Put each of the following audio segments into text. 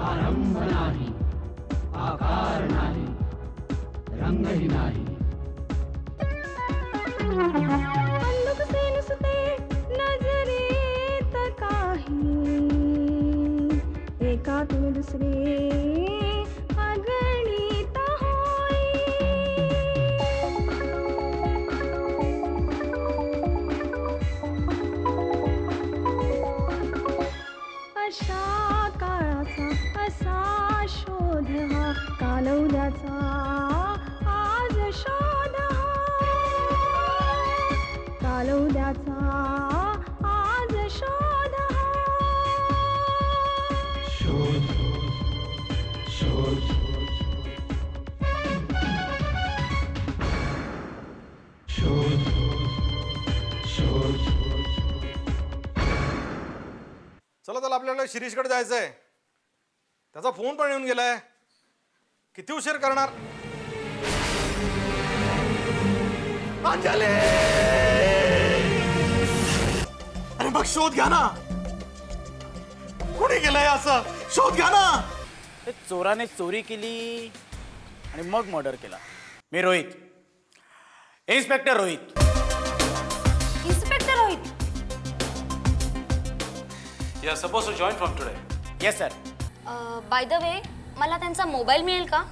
आरंभ नाही, आकार नाही, रंगही नाही. नुकसे नुसते नजरेत काही, एकातून दुसरे अगणित होई. अशा काळाचा असा शोध हा, कालौद्याचा आज शोध हा, कालौद्याचा आज शोध हा. शोध शोध शोध शोध. चला चला आपल्याला शिरीषकडे जायचंय. त्याचा फोन पण येऊन गेलाय. किती उशीर करणार? अंजली! अरे मग शोध घ्या ना. कुणी केलंय असं? शोध घ्या ना. ते चोराने चोरी केली आणि मग मर्डर केला. मी Rohit, inspector Rohit. Inspector Rohit. You are supposed to join from today. Yes sir. By the way, मला त्यांचा मोबाईल मिळेल का?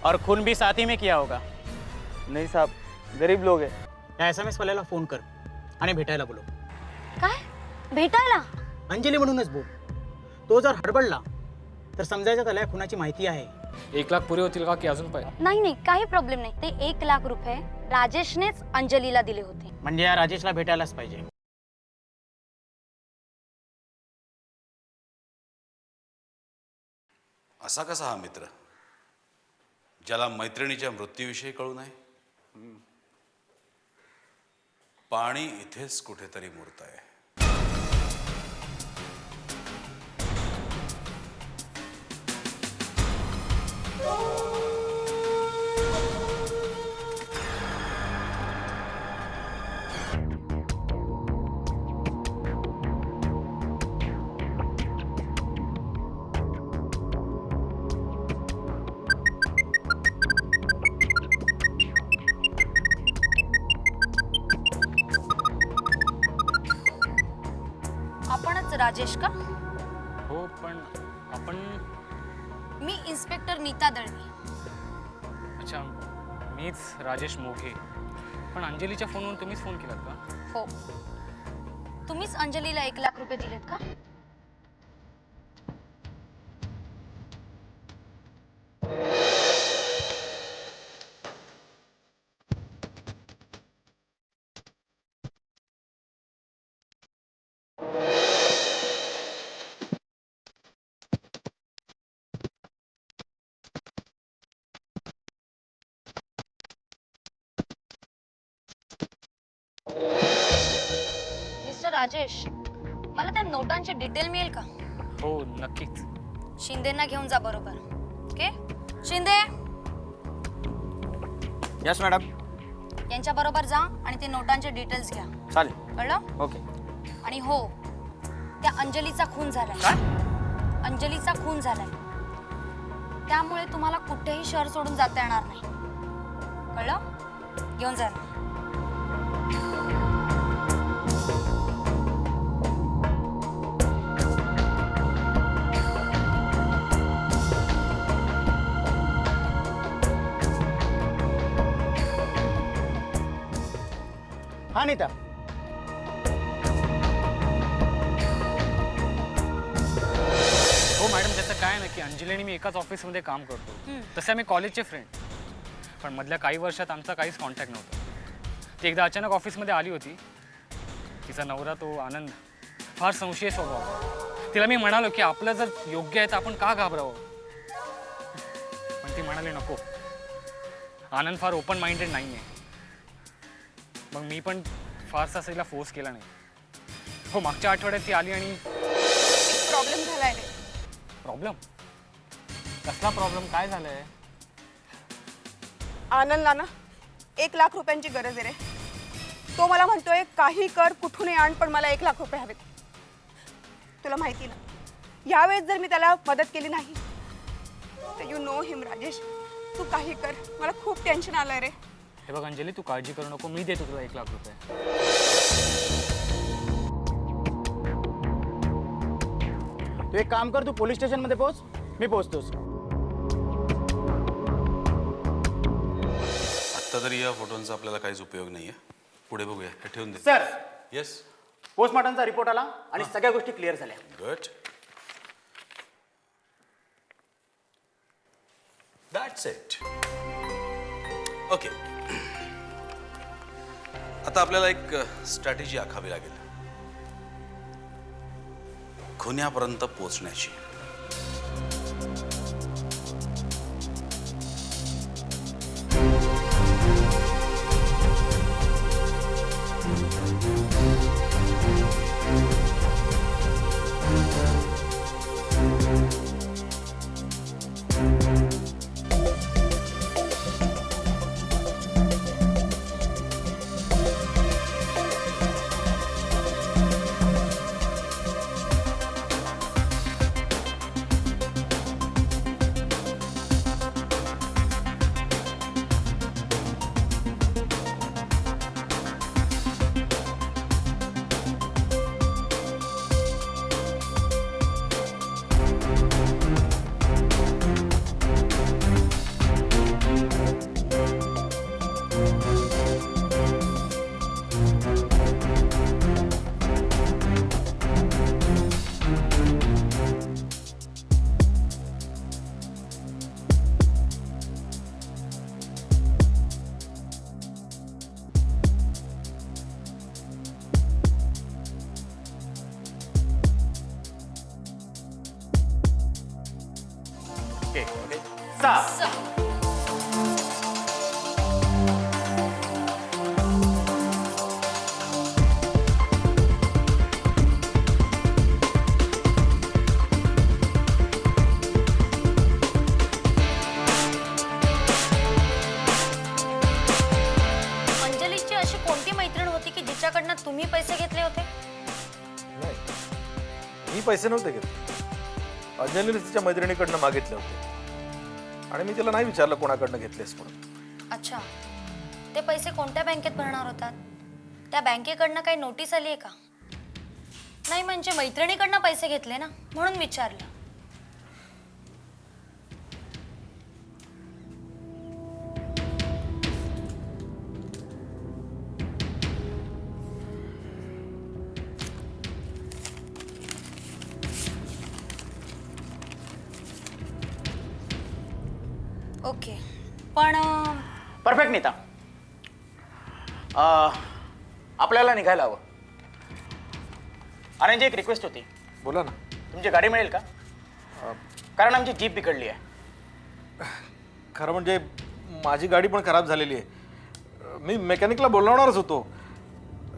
और खून भी साथ ही में किया होगा. नहीं साहब, गरीब लोग हैं. या SMS वाल्याला फोन कर आणि भेटायला बोलव. काय भेटायला? अंजली म्हणूनच बोल. तो जर हडबडला तर समजायचं त्याला खुनाची माहिती आहे. 1 लाख पुरे होतील का की अजून पाहिजे? नाही नाही, काही प्रॉब्लेम नाही. ते 1 लाख रुपये राजेशनेच अंजलीला दिले होते. म्हणजे या राजेशला भेटायलाच पाहिजे. असा कसा हा मित्र ज्याला मैत्रिणीच्या मृत्यूविषयी कळू नये? पाणी इथेच कुठेतरी मुरत आहे. आपणच राजेश का? हो, पण आपण. मी इन्स्पेक्टर नीता दळवी. अच्छा, मीच राजेश मोघे. पण अंजलीच्या फोनवरून तुम्हीच फोन केलात का? हो. तुम्हीच अंजलीला 1 लाख रुपये दिलेत का? मिस्टर राजेश, मला त्या नोटांचे डिटेल मिळेल का? हो, नक्कीच. शिंदेना घेऊन जा बरोबर. ओके? Shinde yes madam. यांच्या बरोबर जा आणि ते नोटांचे डिटेल्स घ्या. चालेल. कळलं? ओके. आणि हो, त्या अंजलीचा खून झालाय. अंजलीचा खून झालाय. त्यामुळे तुम्हाला कुठेही शहर सोडून जाता येणार नाही. कळलं? घेऊन जा. हा नीता. हो मॅडम, त्याचं काय ना की अंजली आणि मी एकाच ऑफिसमध्ये काम करतो. तसे आम्ही कॉलेजचे फ्रेंड. पण मधल्या काही वर्षात आमचा काहीच कॉन्टॅक्ट नव्हता. ती एकदा अचानक ऑफिसमध्ये आली होती. तिचा नवरा तो आनंद फार संशयी स्वभाव. तिला मी म्हणालो की आपलं जर योग्य आहे तर आपण का घाबरावं. पण ती म्हणाली नको, आनंद फार ओपन माइंडेड नाही आहे. मग मी पण फारसा तिला फोर्स केला नाही. हो, मागच्या आठवड्यात ती आली आणि प्रॉब्लेम झालाय रे. प्रॉब्लेम? कसला प्रॉब्लेम? काय झालंय? आनंदला ना 1,00,000 रुपयांची गरज आहे रे. तो मला म्हणतोय काही कर, कुठूनही आण, पण मला 1,00,000 रुपये हवेत. तुला माहिती ना, यावेळेस जर मी त्याला मदत केली नाही तर यू नो हिम राजेश, तू काही कर, मला खूप टेन्शन आलंय रे. हे बघ अंजली, तू काळजी करू नको, मी देतो तुला 1,00,000 रुपये. तू एक काम कर, तू पोलीस स्टेशनमध्ये पोहोच, मी पोहोचतोस. आत्ता तरी या फोटोंचा आपल्याला काहीच उपयोग नाही आहे. पुढे बघूया. हे ठेवून दे. Sir, yes. पोस्टमॉर्टमचा रिपोर्ट आला आणि सगळ्या गोष्टी क्लिअर झाल्या. गुड. That's it. ओके. आता आपल्याला एक स्ट्रॅटेजी आखावी लागेल खुन्यापर्यंत पोहोचण्याची. ओके. सा. अंजलीची अशी कोणती मैत्रीण होती की जिच्याकडनं तुम्ही पैसे घेतले होते? नाही, मी पैसे नव्हते घेतले. अंजलीने तिच्या मैत्रिणीकडनं मागितले होते आणि मी तिला नाही विचारलं कोणाकडनं घेतलेस म्हणून. अच्छा, ते पैसे कोणत्या बँकेत भरणार होतात? त्या बँकेकडनं काही नोटीस आली आहे का? नाही म्हणजे मैत्रिणीकडनं पैसे घेतले ना, म्हणून विचारलं. ओके, पण परफेक्ट नीता. आपल्याला निघायला हवं. आणि एक रिक्वेस्ट होती, बोला ना. तुमची गाडी मिळेल का? कारण आमची जीप बिघडली आहे. खरं म्हणजे माझी गाडी पण खराब झालेली आहे. मी मेकॅनिकला बोलवणारच होतो,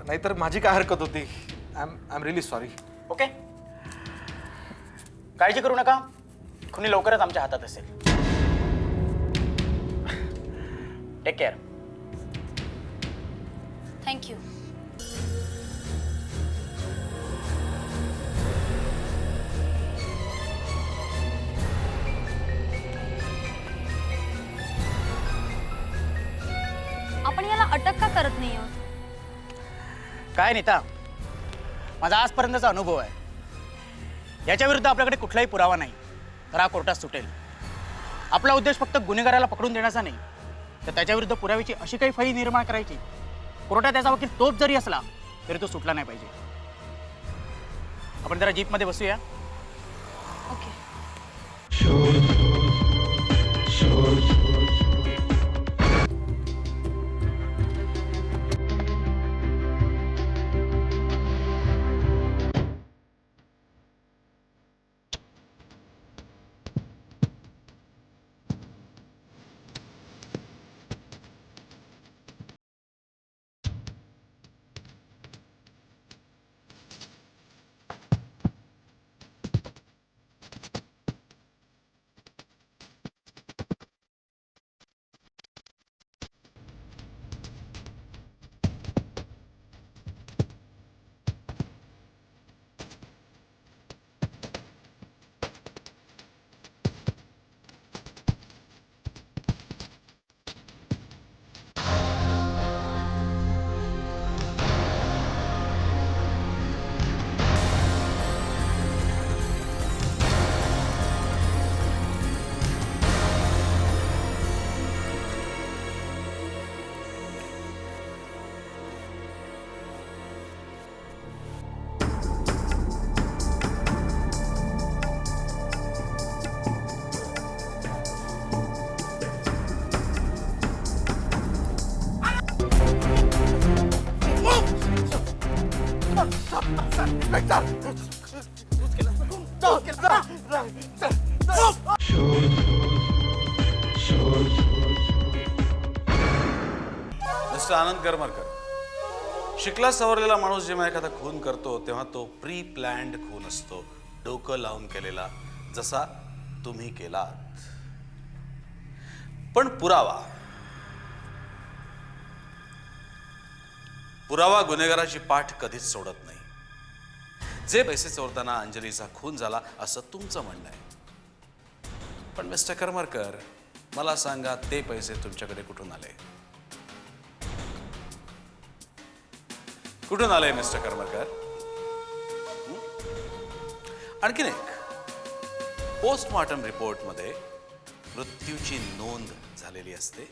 नाहीतर माझी काय हरकत होती. I am really sorry. Okay, काळजी करू नका, खुनी लवकरच आमच्या हातात असेल. Take care. थँक्यू. आपण याला अटक का करत नाही आहोत? काय नीता, माझा आजपर्यंतचा अनुभव आहे, याच्या विरुद्ध आपल्याकडे कुठलाही पुरावा नाही तर हा कोर्टात सुटेल. आपला उद्देश फक्त गुन्हेगाराला पकडून देण्याचा नाही, तर त्याच्याविरुद्ध पुराव्याची अशी काही फळी निर्माण करायची कोर्टात त्याचा वकील तोच जरी असला तरी तो सुटला नाही पाहिजे. आपण जरा जीपमध्ये बसूया. ओके. शोध शोध मिस्टर आनंद करमरकर, शिकला सवरलेला माणूस जेव्हा एखादा खून करतो तेव्हा तो प्री प्लॅन्ड खून असतो, डोकं लावून केलेला, जसा तुम्ही केलात. पण पुरावा गुन्हेगाराची पाठ कधीच सोडत नाही. जे पैसे चोरताना अंजलीचा खून झाला असं तुमचं म्हणणं आहे. पण मिस्टर करमरकर, मला सांगा, ते पैसे तुमच्याकडे कुठून आले? कुठून आले मिस्टर करमरकर? आणखीन एक, पोस्टमॉर्टम रिपोर्टमध्ये मृत्यूची नोंद झालेली असते.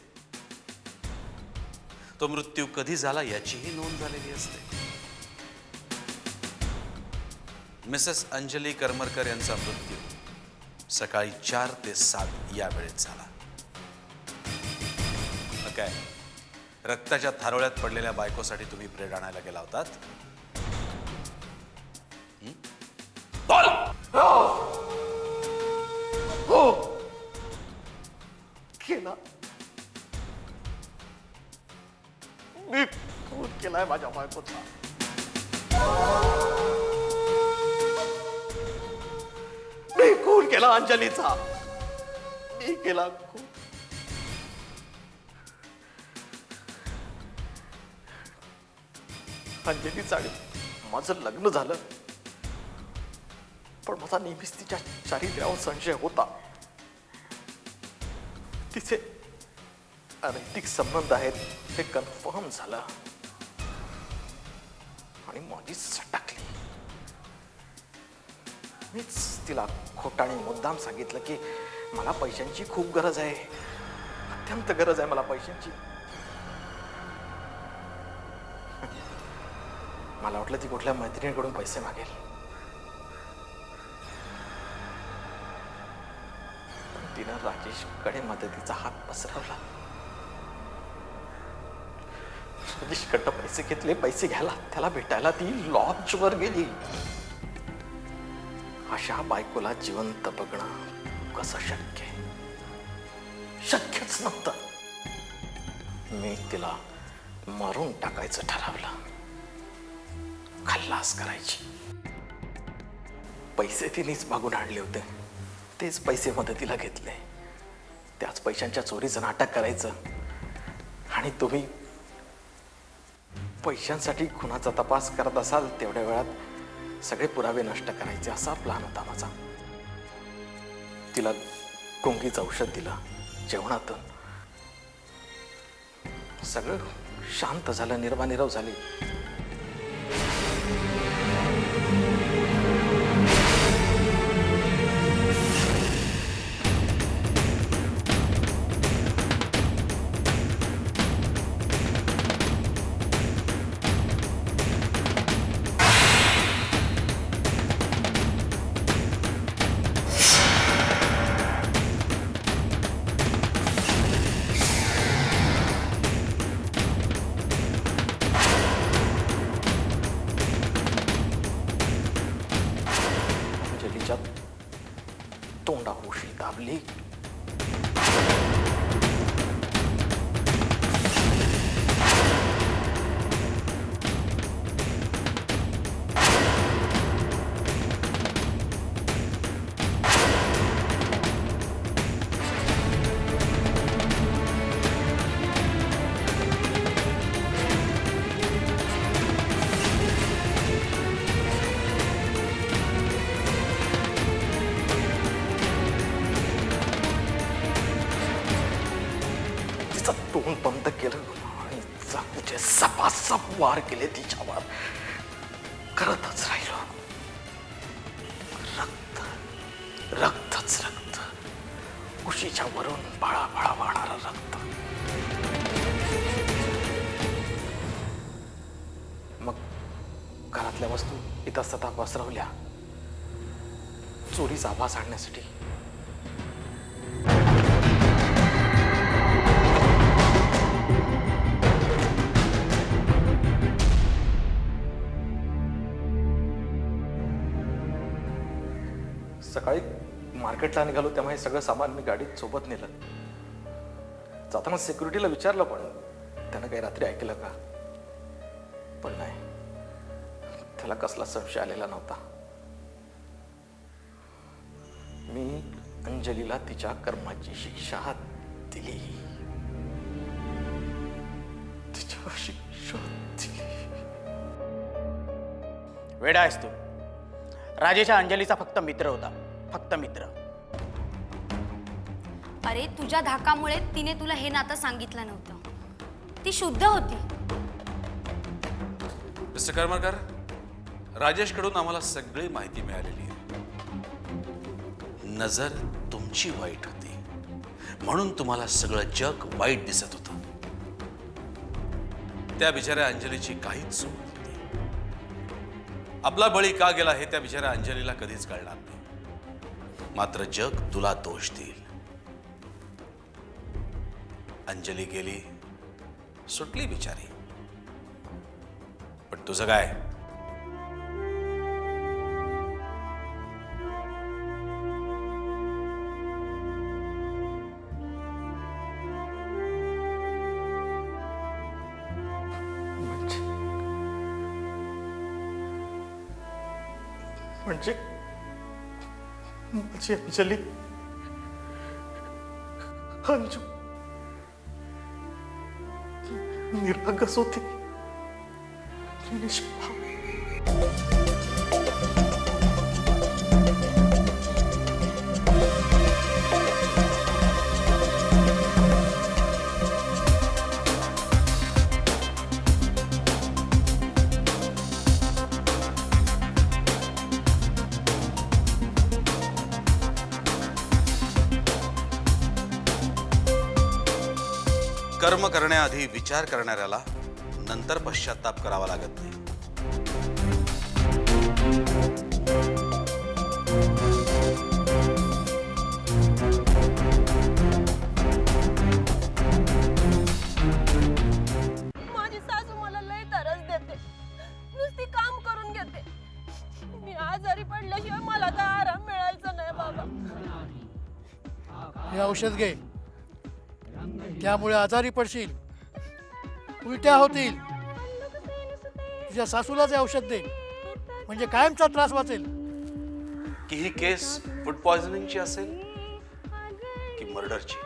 तो मृत्यू कधी झाला याचीही नोंद झालेली असते. मिसेस अंजली करमरकर यांचा मृत्यू सकाळी 4 ते 7 या वेळेत झाला. काय रक्ताच्या थारोळ्यात पडलेल्या बायकोसाठी तुम्ही ब्रेड आणायला गेला होतात? बोल! हो केला. मी खून केलाय माझ्या बायकोचा. मी खून केला अंजलीचा. मी केला खून. अंजलीचा आणि माझं लग्न झालं, पण माझा नेहमीच तिच्या चारित्र्यावर संशय होता. तिचे अनैतिक संबंध आहेत हे कन्फर्म झालं आणि माझी सटकली. मीच तिला खोटाने मुद्दाम सांगितलं की मला पैशांची खूप गरज आहे, अत्यंत गरज आहे मला पैशांची. मला वाटलं ती कुठल्या मैत्रिणीकडून पैसे मागेल, पण तिनं राजेशकडे मदतीचा हात पसरवला. राजेशकडनं पैसे घेतले. पैसे घ्यायला त्याला भेटायला ती लॉन्चवर गेली. अशा बायकोला जिवंत बघणं कसं शक्य आहे? शक्यच नव्हतं. मी तिला मारून टाकायचं ठरवलं, खल्लास करायची. पैसे तिनेच मागून आणले होते, तेच पैसे मदतीला घेतले. त्याच पैशांच्या चोरीचं नाटक करायचं आणि तुम्ही पैशांसाठी खुनाचा तपास करत असाल तेवढ्या वेळात सगळे पुरावे नष्ट करायचे असा प्लॅन होता माझा. तिला गुंगीचं औषध दिलं जेवणातून. सगळं शांत झालं, निर्वानिरव झाली. तोंडाशी दाबली. तोंड बंद केलं आणि चाकूचे सपासप वार केले तिच्यावर. करतच राहिलो. रक्त, रक्तच रक्त. उशीच्या वरून बाळाबाळा वाहणारं रक्त. मग घरातल्या वस्तू इतस्ततः पसरवल्या चोरीचा आभास आणण्यासाठी. सकाळी मार्केटला निघालो तेव्हा हे सगळं सामान मी गाडीत सोबत नेलं. जाताना सिक्युरिटीला विचारलं पण त्यानं काही रात्री ऐकलं का, पण नाही, त्याला कसला संशय आलेला नव्हता. मी अंजलीला तिच्या कर्माची शिक्षा दिली. तिच्या शिक्षा दिली. वेडा आहेस तू. राजेश हा अंजलीचा फक्त मित्र होता, फक्त मित्र. अरे तुझ्या धाकामुळे तिने तुला हे नातं सांगितलं नव्हतं. ती शुद्ध होती. मिस्टर करमरकर, राजेशकडून आम्हाला सगळी माहिती मिळालेली आहे. नजर तुमची वाईट होती म्हणून तुम्हाला सगळं जग वाईट दिसत होतं. त्या बिचाऱ्या अंजलीची काहीच चूक नव्हती. आपला बळी का गेला हे त्या बिचाऱ्या अंजलीला कधीच कळणार नाही. मात्र जग तुला दोष देईल. अंजली गेली, सुटली बिचारी. पण तुझं काय? म्हणजे माझी अंजली अंजू निरागस होती, निष्पाप. कर्म करण्याआधी विचार करणाऱ्याला नंतर पश्चाताप करावा लागत नाही. माझी सासू मला लय त्रास देते, नुसती काम करून घेते. मी आजारी पडल्याशिवाय मला तर आराम मिळायचा नाही बाबा. हे औषध घे, त्यामुळे आजारी पडशील, उलट्या होतील. तुझ्या सासूलाच हे औषध दे, म्हणजे कायमचा त्रास वाचेल. की ही केस फूड पॉइझनिंगची असेल की मर्डरची?